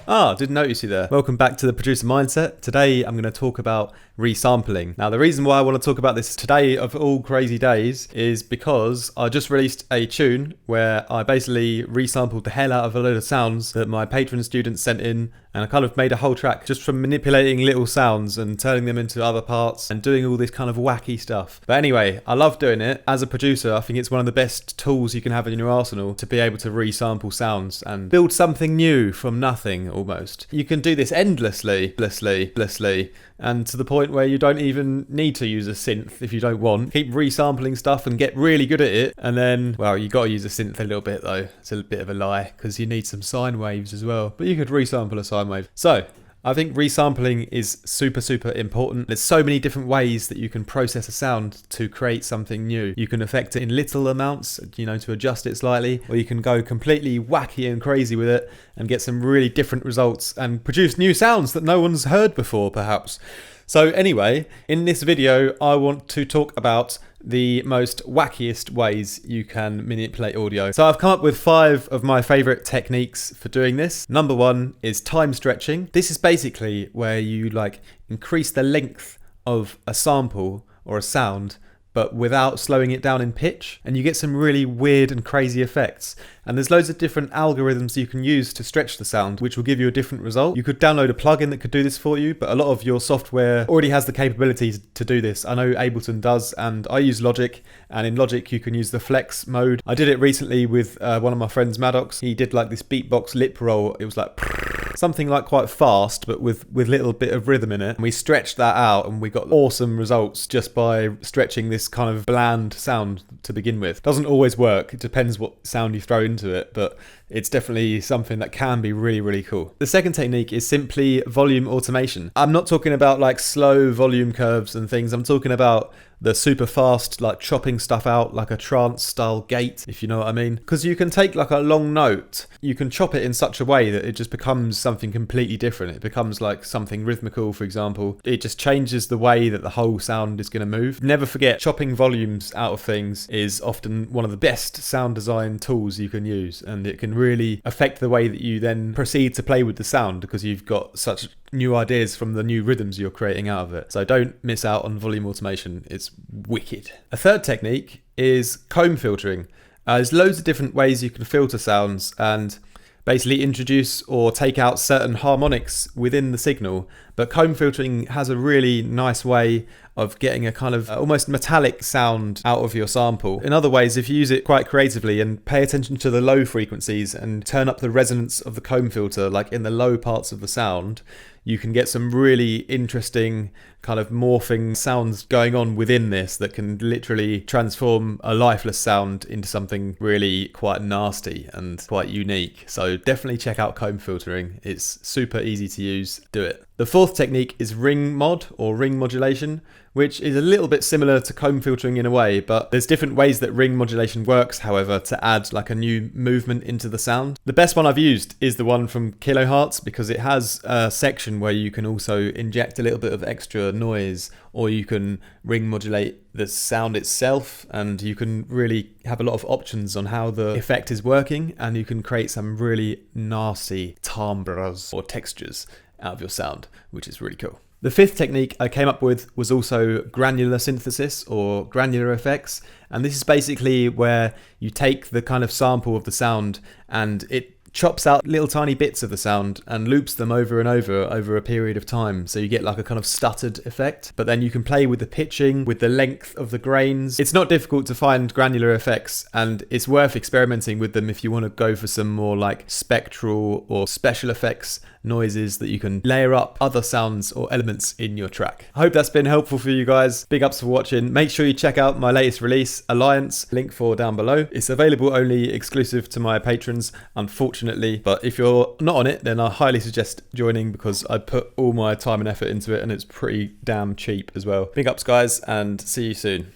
Ah, didn't notice you there. Welcome back to the Producer Mindset. Today I'm going to talk about resampling. Now the reason why I want to talk about this today of all crazy days is because I just released a tune where I basically resampled the hell out of a load of sounds that my patron students sent in, and I kind of made a whole track just from manipulating little sounds and turning them into other parts and doing all this kind of wacky stuff. But anyway, I love doing it. As a producer, I think it's one of the best tools you can have in your arsenal to be able to resample sounds and build something new from nothing almost. You can do this endlessly, and to the point where you don't even need to use a synth if you don't want. Keep resampling stuff and get really good at it, and then, well, you got to use a synth a little bit though. It's a bit of a lie because you need some sine waves as well, but you could resample a sine wave. So I think resampling is super important. There's so many different ways that you can process a sound to create something new. You can affect it in little amounts, to adjust it slightly, or you can go completely wacky and crazy with it and get some really different results and produce new sounds that no one's heard before, perhaps. So anyway, in this video, I want to talk about the most wackiest ways you can manipulate audio. So I've come up with 5 of my favorite techniques for doing this. Number 1 is time stretching. This is basically where you increase the length of a sample or a sound, but without slowing it down in pitch, and you get some really weird and crazy effects. And there's loads of different algorithms you can use to stretch the sound, which will give you a different result. You could download a plugin that could do this for you, but a lot of your software already has the capabilities to do this. I know Ableton does, and I use Logic, and in Logic you can use the flex mode. I did it recently with one of my friends, Maddox. He did this beatbox lip roll. It was something quite fast, but with little bit of rhythm in it. And we stretched that out, and we got awesome results just by stretching this kind of bland sound to begin with. Doesn't always work. It depends what sound you throw into it, but it's definitely something that can be really cool. The second technique is simply volume automation. I'm not talking about slow volume curves and things. I'm talking about the super fast, chopping stuff out like a trance style gate, if you know what I mean. Because you can take a long note, you can chop it in such a way that it just becomes something completely different. It becomes something rhythmical, for example. It just changes the way that the whole sound is going to move. Never forget, chopping volumes out of things is often one of the best sound design tools you can use, and it can really affect the way that you then proceed to play with the sound because you've got such new ideas from the new rhythms you're creating out of it. So don't miss out on volume automation. It's wicked. A third technique is comb filtering. There's loads of different ways you can filter sounds and basically introduce or take out certain harmonics within the signal, but comb filtering has a really nice way of getting a kind of almost metallic sound out of your sample. In other ways, if you use it quite creatively and pay attention to the low frequencies and turn up the resonance of the comb filter, in the low parts of the sound, you can get some really interesting kind of morphing sounds going on within this that can literally transform a lifeless sound into something really quite nasty and quite unique. So definitely check out comb filtering. It's super easy to use. Do it. The fourth technique is ring mod or ring modulation, which is a little bit similar to comb filtering in a way, but there's different ways that ring modulation works, however, to add a new movement into the sound. The best one I've used is the one from Kilohertz because it has a section where you can also inject a little bit of extra noise, or you can ring modulate the sound itself, and you can really have a lot of options on how the effect is working, and you can create some really nasty timbres or textures out of your sound, which is really cool. The fifth technique I came up with was also granular synthesis or granular effects, and this is basically where you take the kind of sample of the sound and it chops out little tiny bits of the sound and loops them over and over a period of time, so you get a kind of stuttered effect. But then you can play with the pitching, with the length of the grains. It's not difficult to find granular effects, and it's worth experimenting with them if you want to go for some more spectral or special effects noises that you can layer up other sounds or elements in your track. I hope that's been helpful for you guys. Big ups for watching. Make sure you check out my latest release, Alliance, link for down below. It's available only exclusive to my patrons, unfortunately, but if you're not on it, then I highly suggest joining because I put all my time and effort into it, and it's pretty damn cheap as well. Big ups guys, and see you soon.